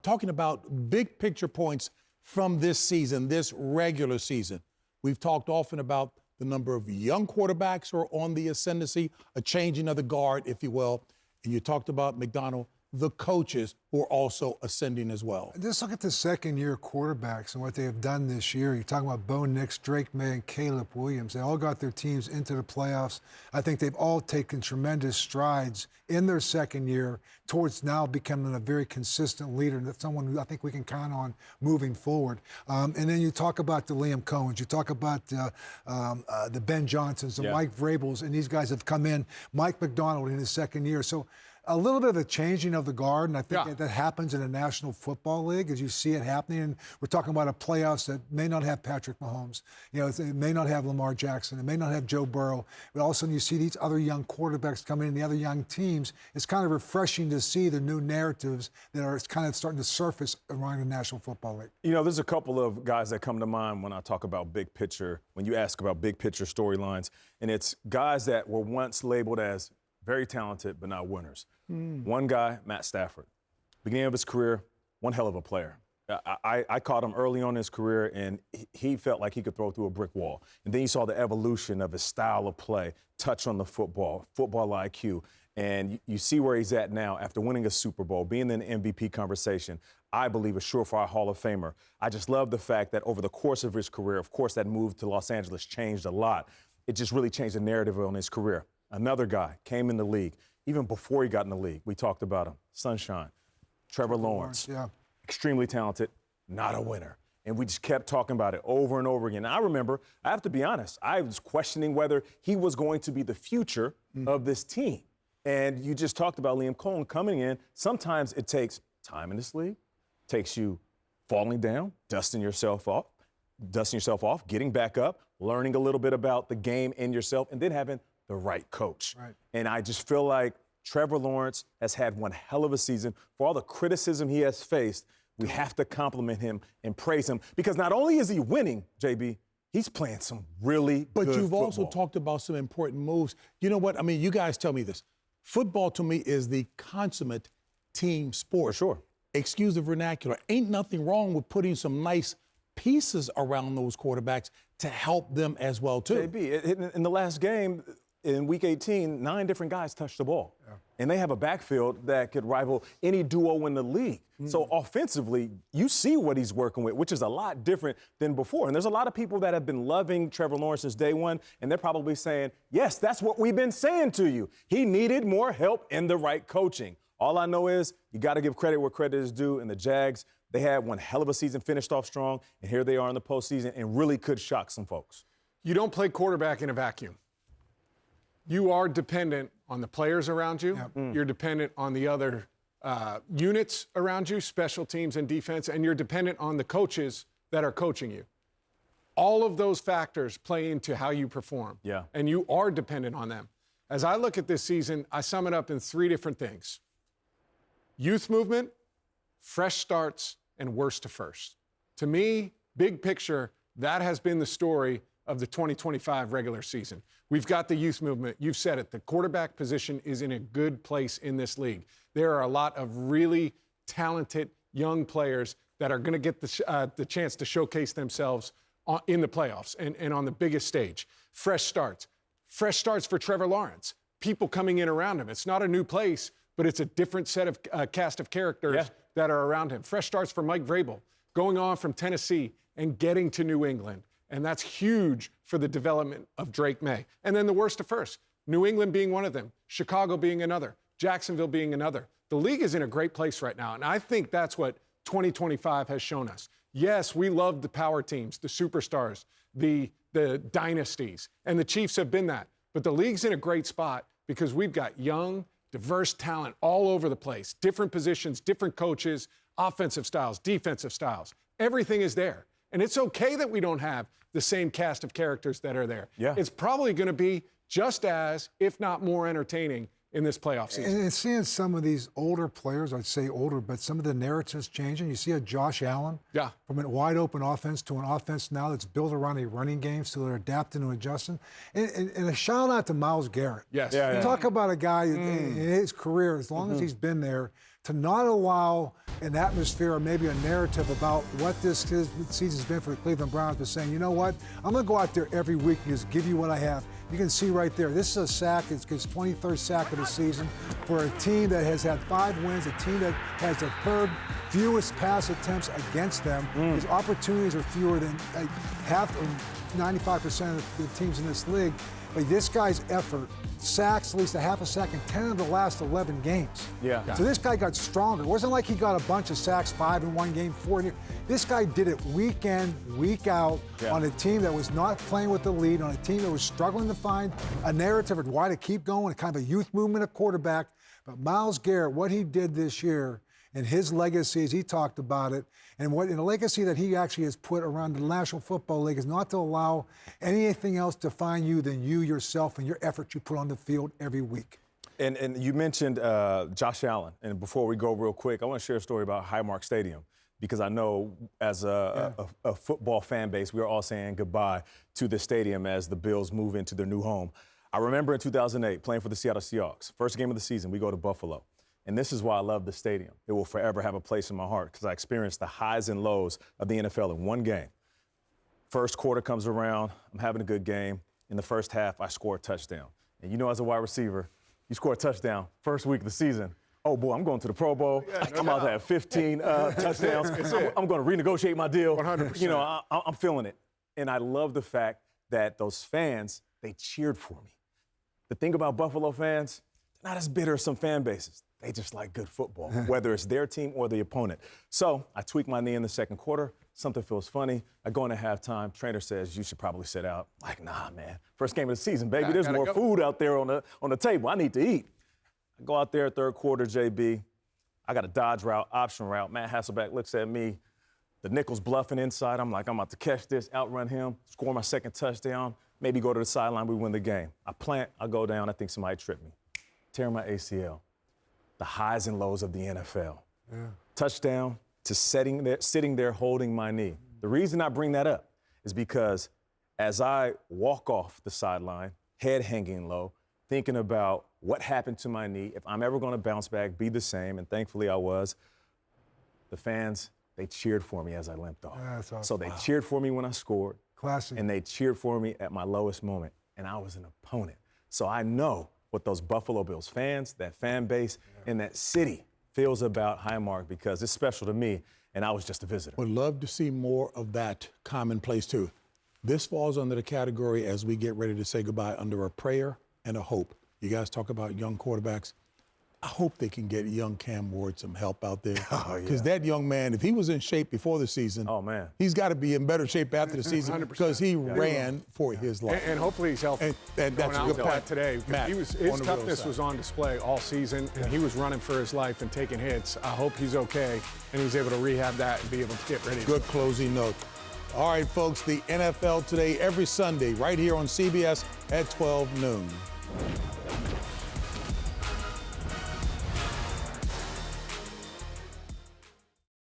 Talking about big picture points from this season, this regular season. We've talked often about the number of young quarterbacks who are on the ascendancy, a changing of the guard, if you will. And you talked about, McDonald, the coaches who are also ascending as well. Just look at the second-year quarterbacks and what they have done this year. You're talking about Bo Nix, Drake Maye, and Caleb Williams. They all got their teams into the playoffs. I think they've all taken tremendous strides in their second year towards now becoming a very consistent leader, and that's someone who I think we can count on moving forward. And then you talk about the Liam Cohens, you talk about the Ben Johnsons, the Mike Vrabels, and these guys have come in. Mike McDonald in his second year. So a little bit of a changing of the guard, and I think that happens in the National Football League as you see it happening. And we're talking about a playoffs that may not have Patrick Mahomes. You know, it may not have Lamar Jackson. It may not have Joe Burrow. But all of a sudden you see these other young quarterbacks come in, the other young teams. It's kind of refreshing to see the new narratives that are kind of starting to surface around the National Football League. You know, there's a couple of guys that come to mind when I talk about big picture, when you ask about big picture storylines. And it's guys that were once labeled as very talented, but not winners. One guy, Matt Stafford, beginning of his career, one hell of a player. I caught him early on in his career, and he felt like he could throw through a brick wall. And then you saw the evolution of his style of play, touch on the football IQ. And you see where he's at now after winning a Super Bowl, being in the MVP conversation. I believe a surefire Hall of Famer. I just love the fact that over the course of his career, of course, that move to Los Angeles changed a lot. It just really changed the narrative on his career. Another guy came in the league. Even before he got in the league, we talked about him. Sunshine, Trevor Lawrence, extremely talented, not a winner. And we just kept talking about it over and over again. And I remember, I have to be honest, I was questioning whether he was going to be the future of this team. And you just talked about Liam Cohn coming in. Sometimes it takes time in this league, takes you falling down, dusting yourself off, getting back up, learning a little bit about the game and yourself, and then having the right coach. And I just feel like Trevor Lawrence has had one hell of a season. For all the criticism he has faced, we have to compliment him and praise him because not only is he winning, JB, he's playing some really good But you've football. also talked about some important moves. You know what? I mean, you guys tell me this. Football, to me, is the consummate team sport. For sure. Excuse the vernacular. Ain't nothing wrong with putting some nice pieces around those quarterbacks to help them as well, too. JB, in the last game, in Week 18, 9 different guys touched the ball. And they have a backfield that could rival any duo in the league. So offensively, you see what he's working with, which is a lot different than before. And there's a lot of people that have been loving Trevor Lawrence since day one, and they're probably saying, yes, that's what we've been saying to you. He needed more help and the right coaching. All I know is you got to give credit where credit is due, and the Jags, they had one hell of a season, finished off strong, and here they are in the postseason and really could shock some folks. You don't play quarterback in a vacuum. You are dependent on the players around you. You're dependent on the other units around you, special teams and defense, and you're dependent on the coaches that are coaching you. All of those factors play into how you perform. And you are dependent on them. As I look at this season, I sum it up in 3 different things. Youth movement, fresh starts, and worst to first. To me, big picture, that has been the story of the 2025 regular season. We've got the youth movement. You've said it. The quarterback position is in a good place in this league. There are a lot of really talented young players that are going to get the chance to showcase themselves in the playoffs and on the biggest stage. Fresh starts. Fresh starts for Trevor Lawrence. People coming in around him. It's not a new place, but it's a different set of cast of characters that are around him. Fresh starts for Mike Vrabel, going on from Tennessee and getting to New England. And that's huge for the development of Drake Maye. And then the worst to first, New England being one of them, Chicago being another, Jacksonville being another. The league is in a great place right now, and I think that's what 2025 has shown us. Yes, we love the power teams, the superstars, the dynasties, and the Chiefs have been that. But the league's in a great spot because we've got young, diverse talent all over the place, different positions, different coaches, offensive styles, defensive styles. Everything is there. And it's okay that we don't have the same cast of characters that are there. It's probably going to be just as, if not more entertaining in this playoff season. And seeing some of these older players, I'd say older, but some of the narratives changing. You see a Josh Allen from a wide open offense to an offense now that's built around a running game, so they're adapting and adjusting. And a shout out to Myles Garrett. Yes. Talk about a guy in his career, as long as he's been there, to not allow an atmosphere or maybe a narrative about what this season's been for the Cleveland Browns, but saying, you know what, I'm going to go out there every week and just give you what I have. You can see right there, this is a sack. It's his 23rd sack of the season for a team that has had 5 wins, a team that has the 3rd fewest pass attempts against them. His opportunities are fewer than half or 95% of the teams in this league. But this guy's effort, sacks at least a half a sack in 10 of the last 11 games. Yeah. So this guy got stronger. It wasn't like he got a bunch of sacks, 5 in one game, 4 in. This guy did it week in, week out on a team that was not playing with the lead, on a team that was struggling to find a narrative of why to keep going, a kind of a youth movement of quarterback. But Myles Garrett, what he did this year, and his legacy, as he talked about it, and what in a legacy that he actually has put around the National Football League is not to allow anything else to define you than you yourself and your effort you put on the field every week. And you mentioned Josh Allen. And before we go real quick, I want to share a story about Highmark Stadium, because I know as a football fan base, we are all saying goodbye to the stadium as the Bills move into their new home. I remember in 2008 playing for the Seattle Seahawks. First game of the season, we go to Buffalo. And this is why I love the stadium. It will forever have a place in my heart because I experienced the highs and lows of the NFL in one game. First quarter comes around, I'm having a good game. In the first half, I score a touchdown. And you know, as a wide receiver, you score a touchdown first week of the season. Oh, boy, I'm going to the Pro Bowl. I'm about to have 15 touchdowns. I'm going to renegotiate my deal. 100%. You know, I'm feeling it. And I love the fact that those fans, they cheered for me. The thing about Buffalo fans, they're not as bitter as some fan bases. They just like good football, whether it's their team or the opponent. So I tweak my knee in the second quarter. Something feels funny. I go into halftime. Trainer says, you should probably sit out. Like, nah, man. First game of the season, baby. There's more food out there on the table. I need to eat. I go out there, third quarter, JB. I got a dodge route, option route. Matt Hasselbeck looks at me. The nickel's bluffing inside. I'm like, I'm about to catch this, outrun him, score my second touchdown, maybe go to the sideline, we win the game. I plant, I go down. I think somebody tripped me. Tear my ACL. The highs and lows of the NFL. Touchdown to sitting there holding my knee. The reason I bring that up is because as I walk off the sideline, head hanging low, thinking about what happened to my knee, if I'm ever going to bounce back, be the same, and thankfully I was, the fans, they cheered for me as I limped off. That's awesome. So they cheered for me when I scored. Classic. And they cheered for me at my lowest moment, and I was an opponent. So I know what those Buffalo Bills fans, that fan base, and that city feels about Highmark because it's special to me, and I was just a visitor. Would love to see more of that commonplace, too. This falls under the category, as we get ready to say goodbye, under a prayer and a hope. You guys talk about young quarterbacks. I hope they can get young Cam Ward some help out there. Because that young man, if he was in shape before the season, he's got to be in better shape after the season 100%. because he ran for his life. And hopefully he's healthy. And that's a good point Today. Matt, His on the real toughness side. was on display all season, and he was running for his life and taking hits. I hope he's okay, and he's able to rehab that and be able to get ready. Good closing note. All right, folks, the NFL Today every Sunday right here on CBS at 12 noon.